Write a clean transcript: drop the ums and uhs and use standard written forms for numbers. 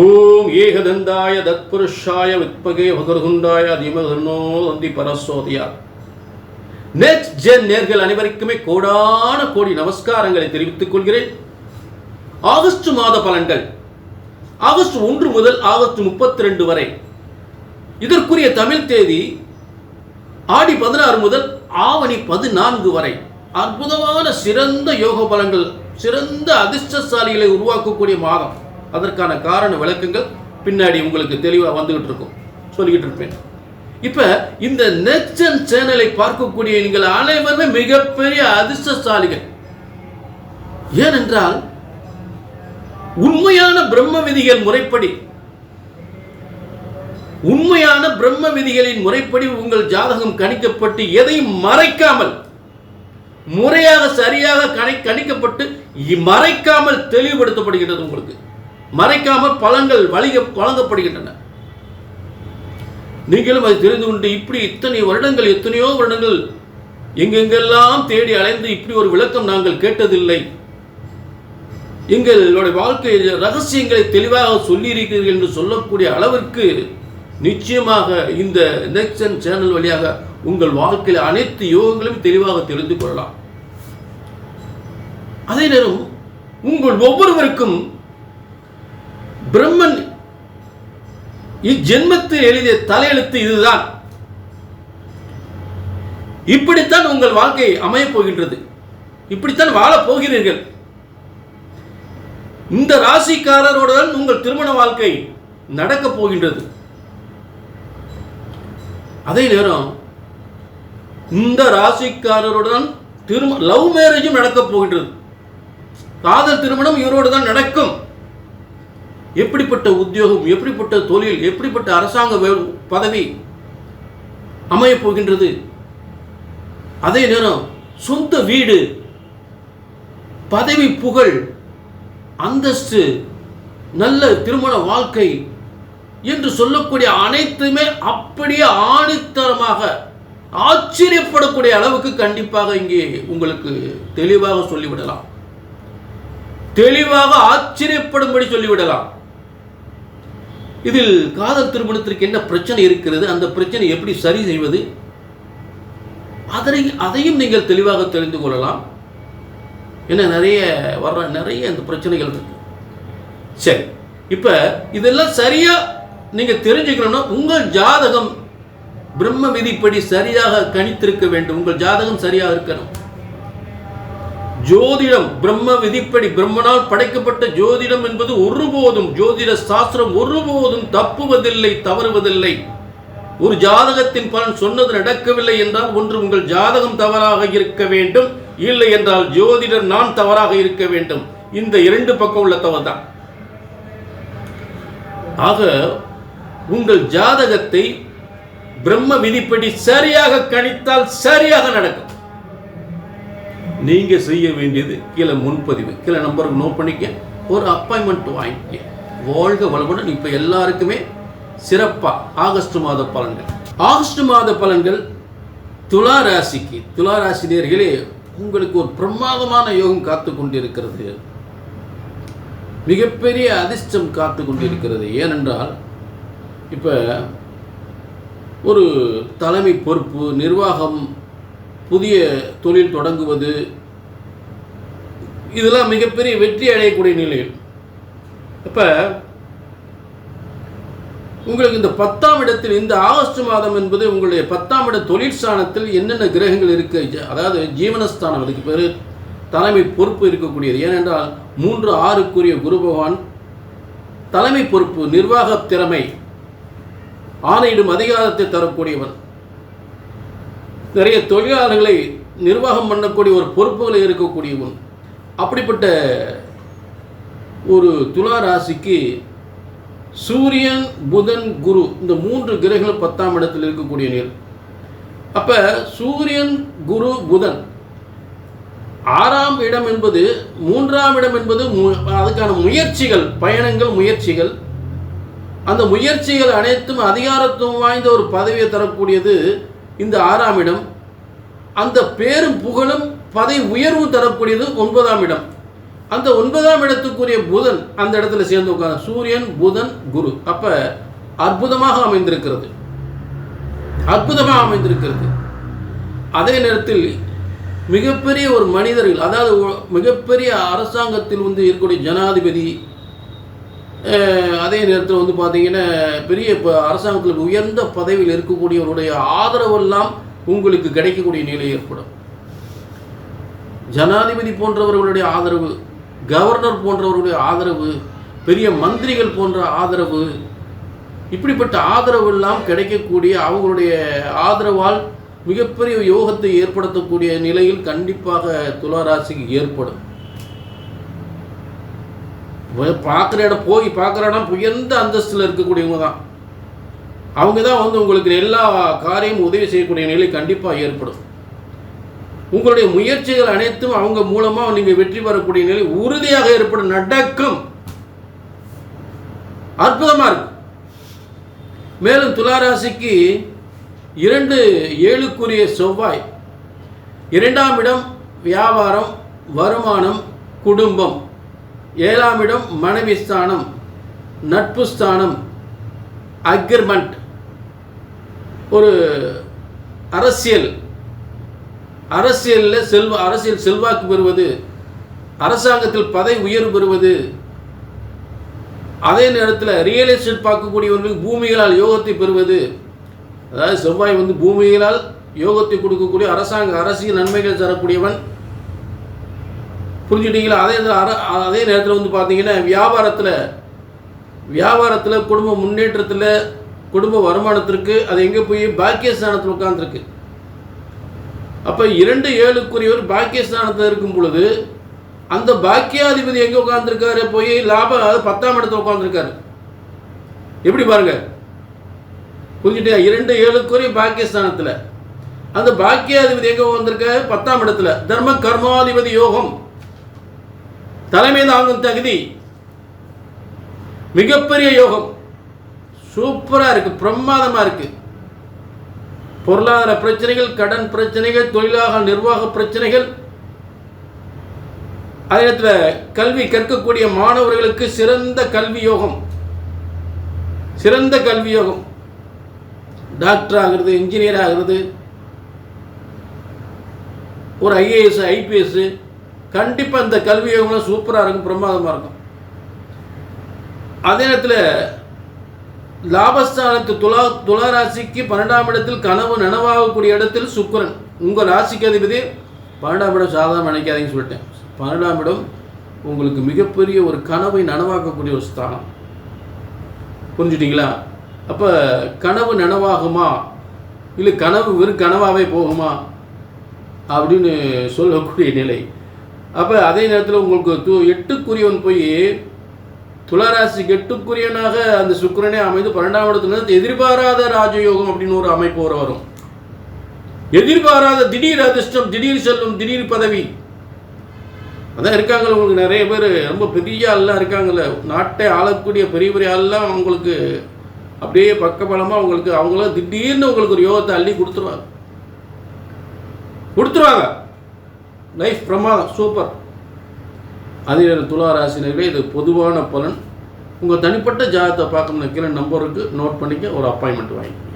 ஓம் ஏகதந்தாய தத்புருஷாய வித்மகே வகர்குண்டாய அதிமகர்ணோ தந்தி பரசோதியா. Next gen நேர்கள் அனைவருக்குமே கோடான கோடி நமஸ்காரங்களை தெரிவித்துக் கொள்கிறேன். ஆகஸ்ட் மாத பலன்கள் ஆகஸ்ட் 1 முதல் ஆகஸ்ட் 32 வரை. இதற்குரிய தமிழ் தேதி ஆடி 16 முதல் ஆவணி 14 வரை. அற்புதமான சிறந்த யோக பலன்கள், சிறந்த அதிர்ஷ்டசாலிகளை உருவாக்கக்கூடிய மாதம். அதற்கான காரண விளக்கங்கள் பின்னாடி உங்களுக்கு தெளிவாக வந்துகிட்டு இருக்கும், சொல்லிக்கிட்டு இருப்பேன். இப்ப இந்த நெக்ஸ்ட் ஜென் சேனலை பார்க்கக்கூடிய நீங்கள் அனைவருமே மிகப்பெரிய அதிர்ஷ்டசாலிகள். ஏனென்றால் உண்மையான பிரம்ம விதிகள் முறைப்படி, உண்மையான பிரம்ம விதிகளின் முறைப்படி உங்கள் ஜாதகம் கணிக்கப்பட்டு எதையும் மறைக்காமல் முறையாக சரியாக கணிக்கப்பட்டு மறைக்காமல் தெளிவுபடுத்தப்படுகிறது. உங்களுக்கு மறைக்காமல் பலன்கள் வழங்கப்படுகின்றன. நீங்களும் அதை தெரிந்து கொண்டு இப்படி எத்தனையோ வருடங்கள் எங்கெங்கெல்லாம் தேடி அலைந்து இப்படி ஒரு விளக்கம் நாங்கள் கேட்டதில்லை, எங்களுடைய வாழ்க்கை ரகசியங்களை தெளிவாக சொல்லியிருக்கிறீர்கள் என்று சொல்லக்கூடிய அளவிற்கு நிச்சயமாக இந்த நெக்ஸ்ட் ஜென் சேனல் வழியாக உங்கள் வாழ்க்கையில் அனைத்து யோகங்களையும் தெளிவாக தெரிந்து கொள்ளலாம். அதே நேரம் உங்கள் ஒவ்வொருவருக்கும் பிரம்மன் இஜென்மத்தில் எழுதிய தலையெழுத்து இதுதான். இப்படித்தான் உங்கள் வாழ்க்கை அமையப் போகின்றது, இப்படித்தான் வாழப் போகிறீர்கள். இந்த ராசிக்காரருடன் உங்கள் திருமண வாழ்க்கை நடக்கப் போகின்றது. அதே நேரம் இந்த ராசிக்காரருடன் லவ் மேரேஜும் நடக்கப் போகின்றது. காதல் திருமணம் இவரோடு தான் நடக்கும். எப்படிப்பட்ட உத்தியோகம், எப்படிப்பட்ட தொழில், எப்படிப்பட்ட அரசாங்க பதவி அமையப் போகின்றது. அதே நேரம் சொந்த வீடு, பதவி, புகழ், அந்தஸ்து, நல்ல திருமண வாழ்க்கை என்று சொல்லக்கூடிய அனைத்துமே அப்படியே ஆணித்தரமாக ஆச்சரியப்படக்கூடிய அளவுக்கு கண்டிப்பாக இங்கே உங்களுக்கு தெளிவாக சொல்லிவிடலாம், தெளிவாக ஆச்சரியப்படும்படி சொல்லிவிடலாம். இதில் காதல் திருமணத்திற்கு என்ன பிரச்சனை இருக்கிறது, அந்த பிரச்சனை எப்படி சரி செய்வது, அதையும் நீங்கள் தெளிவாக தெரிந்து கொள்ளலாம். ஏன்னா நிறைய இந்த பிரச்சனைகள் இருக்கு. சரி, இப்ப இதெல்லாம் சரியா நீங்க தெரிஞ்சுக்கணும்னா உங்கள் ஜாதகம் பிரம்ம விதிப்படி சரியாக கணித்திருக்க வேண்டும். உங்கள் ஜாதகம் சரியாக இருக்கணும். ஜோதிடம் பிரம்ம விதிப்படி, பிரம்மனால் படைக்கப்பட்ட ஜோதிடம் என்பது ஒருபோதும், ஜோதிட சாஸ்திரம் ஒருபோதும் தப்புவதில்லை, தவறுவதில்லை. ஒரு ஜாதகத்தின் பலன் சொன்னது நடக்கவில்லை என்றால் ஒன்று உங்கள் ஜாதகம் தவறாக இருக்க வேண்டும், இல்லை என்றால் ஜோதிடர் நான் தவறாக இருக்க வேண்டும். இந்த இரண்டு பக்கம் உள்ள தவறு தான். ஆக உங்கள் ஜாதகத்தை பிரம்ம விதிப்படி சரியாக கணித்தால் சரியாக நடக்கும். நீங்க செய்ய வேண்டியது கீழே முன்பதிவு, கீழே நம்பருக்கு நோட் பண்ணிக்க, ஒரு அப்பாயின்மெண்ட் வாங்கிக்க. வாழ்க வளமுடன். இப்ப எல்லாருக்குமே சிறப்பா ஆகஸ்ட் மாத பலன்கள். ஆகஸ்ட் மாத பலன்கள் துலா ராசிக்கு, துலா ராசி நேயர்களே, உங்களுக்கு ஒரு பிரமாதமான யோகம் காத்து கொண்டிருக்கிறது. மிகப்பெரிய அதிர்ஷ்டம் காத்து கொண்டிருக்கிறது. ஏனென்றால் இப்ப ஒரு தலைமை பொறுப்பு, நிர்வாகம், புதிய தொழில் தொடங்குவது, இதெல்லாம் மிகப்பெரிய வெற்றி அடையக்கூடிய நிலையில் இப்ப உங்களுக்கு இந்த 10ஆம் இடத்தில், இந்த ஆகஸ்ட் மாதம் என்பது உங்களுடைய 10ஆம் இட தொழில் ஸ்தானத்தில் என்னென்ன கிரகங்கள் இருக்கு, அதாவது ஜீவனஸ்தானம், அதுக்கு பேரு தலைமை பொறுப்பு இருக்கக்கூடியது. ஏனென்றால் 3-6க்குரிய குரு பகவான் தலைமை பொறுப்பு, நிர்வாக திறமை, ஆணையிடும் அதிகாரத்தை தரக்கூடியவன். நிறைய தொழிலாளர்களை நிர்வாகம் பண்ணக்கூடிய ஒரு பொறுப்புகளை இருக்கக்கூடியவன். அப்படிப்பட்ட ஒரு துலா ராசிக்கு சூரியன், புதன், குரு, இந்த 3 கிரகங்களும் 10ஆம் இடத்தில் இருக்கக்கூடிய நேர். அப்ப சூரியன், குரு, புதன், 6ஆம் இடம் என்பது, 3ஆம் இடம் என்பது அதுக்கான முயற்சிகள், பயணங்கள், முயற்சிகள். அந்த முயற்சிகள் அனைத்தும் அதிகாரத்துவம் வாய்ந்த ஒரு பதவியை தரக்கூடியது இந்த 6ஆம் இடம். அந்த பேரும் புகழும் பதவி உயர்வு தரக்கூடியது 9ஆம் இடம். அந்த 9ஆம் இடத்துக்குரிய புதன் அந்த இடத்துல சேர்ந்து உட்கார்ந்து சூரியன் புதன் குரு. அப்ப அற்புதமாக அமைந்திருக்கிறது, அற்புதமாக அமைந்திருக்கிறது. அதே நேரத்தில் மிகப்பெரிய ஒரு மனிதர்கள், அதாவது மிகப்பெரிய அரசாங்கத்தில் வந்து இருக்கக்கூடிய ஜனாதிபதி, அதே நேரத்தில் வந்து பார்த்தீங்கன்னா பெரிய அரசாங்கத்தில் உயர்ந்த பதவியில் இருக்கக்கூடியவருடைய ஆதரவெல்லாம் உங்களுக்கு கிடைக்கக்கூடிய நிலை ஏற்படும். ஜனாதிபதி போன்றவர்களுடைய ஆதரவு, கவர்னர் போன்றவர்களுடைய ஆதரவு, பெரிய மந்திரிகள் போன்ற ஆதரவு, இப்படிப்பட்ட ஆதரவு எல்லாம் கிடைக்கக்கூடிய அவங்களுடைய ஆதரவால் மிகப்பெரிய யோகத்தை ஏற்படுத்தக்கூடிய நிலையில் கண்டிப்பாக துளாராசிக்கு ஏற்படும். பார்க்குற இடம் போய் பார்க்குற இடம் உயர்ந்த அந்தஸ்தில் இருக்கக்கூடியவங்க தான். அவங்க தான் வந்து உங்களுக்கு எல்லா காரியமும் உதவி செய்யக்கூடிய நிலை கண்டிப்பாக ஏற்படும். உங்களுடைய முயற்சிகள் அனைத்தும் அவங்க மூலமாக நீங்கள் வெற்றி பெறக்கூடிய நிலை உறுதியாக ஏற்படும். நடக்கும், அற்புதமாக இருக்கு. மேலும் துளாராசிக்கு 2-7க்குரிய செவ்வாய் 2ஆம் இடம் வியாபாரம், வருமானம், குடும்பம். 7ஆம் இடம் மனைவி ஸ்தானம், நட்பு ஸ்தானம், அக்ரிமெண்ட், ஒரு அரசியலில் அரசியல் செல்வாக்கு பெறுவது, அரசாங்கத்தில் பதவி உயர்வு பெறுவது. அதே நேரத்தில் ரியல் எஸ்டேட் பார்க்கக்கூடியவர்களுக்கு பூமிகளால் யோகத்தை பெறுவது. அதாவது செவ்வாய் வந்து பூமிகளால் யோகத்தை கொடுக்கக்கூடிய அரசியல் நன்மைகள் தரக்கூடியவன். புரிஞ்சுட்டீங்களா? அதே நேரத்தில் வந்து பார்த்தீங்கன்னா வியாபாரத்தில் குடும்ப முன்னேற்றத்தில், குடும்ப வருமானத்திற்கு அது எங்கே போய் பாக்கியஸ்தானத்தில் உட்கார்ந்துருக்கு. அப்போ 2-7க்குரியவர் பாக்கியஸ்தானத்தில் இருக்கும் பொழுது அந்த பாக்கியாதிபதி எங்கே உட்கார்ந்துருக்காரு? போய் லாபம், அதாவது 10ஆம் இடத்துல உட்கார்ந்துருக்காரு. எப்படி பாருங்க, புரிஞ்சுட்டா? 2-7க்குரிய பாக்கியஸ்தானத்தில் அந்த பாக்கியாதிபதி எங்கே உட்கார்ந்துருக்காரு? 10ஆம் இடத்துல. தர்ம கர்மாதிபதி யோகம், தலைமை தாங்கும் தகுதி, மிகப்பெரிய யோகம், சூப்பராக இருக்கு, பிரமாதமாக இருக்கு. பொருளாதார பிரச்சனைகள், கடன் பிரச்சனைகள், தொழிலாக நிர்வாக பிரச்சனைகள், அதே நேரத்தில் கல்வி கற்கக்கூடிய மாணவர்களுக்கு சிறந்த கல்வி யோகம், சிறந்த கல்வி யோகம். டாக்டர் ஆகிறது, இன்ஜினியர் ஆகிறது, ஒரு IAS IPS, கண்டிப்பாக இந்த கல்வி யோகம்லாம் சூப்பராக இருக்கும், பிரமாதமாக இருக்கும். அதே நேரத்தில் லாபஸ்தானத்து துளாராசிக்கு 12ஆம் இடத்தில் கனவு நனவாகக்கூடிய இடத்தில் சுக்கிரன், உங்கள் ராசிக்கு அதிபதி. 12ஆம் இடம் சாதாரண நினைக்காதீங்கன்னு சொல்லிட்டேன். 12ஆம் இடம் உங்களுக்கு மிகப்பெரிய ஒரு கனவை நனவாக்கக்கூடிய ஒரு ஸ்தானம். புரிஞ்சுட்டிங்களா? அப்போ கனவு நனவாகுமா, இல்லை கனவு வெறும் கனவாகவே போகுமா அப்படின்னு சொல்லக்கூடிய நிலை. அப்போ அதே நேரத்தில் உங்களுக்கு 8க்குரியவன் போய் துளாராசிக்கு 8க்குரியவனாக அந்த சுக்கிரனே அமைந்து 12ஆம் இடத்துல எதிர்பாராத ராஜயோகம் அப்படின்னு ஒரு அமைப்பு வரும். எதிர்பாராத திடீர் அதிர்ஷ்டம், திடீர் செல்வம், திடீர் பதவி. அதான் இருக்காங்கள உங்களுக்கு நிறைய பேர், ரொம்ப பெரிய ஆள்லாம் இருக்காங்கல்ல, நாட்டை ஆளக்கூடிய பெரிய பெரிய ஆள்லாம் அவங்களுக்கு அப்படியே பக்கபலமாக உங்களுக்கு அவங்களாம் திடீர்னு உங்களுக்கு ஒரு யோகத்தை அள்ளி கொடுத்துருவாங்க. லைஃப் பிரமாதம், சூப்பர். அதே துளாராசினர்களே, இது பொதுவான பலன். உங்கள் தனிப்பட்ட ஜாதகத்தை பார்க்கணும்னு கீழே நம்பருக்கு நோட் பண்ணிக்க, ஒரு அப்பாயின்மெண்ட் வாங்கி.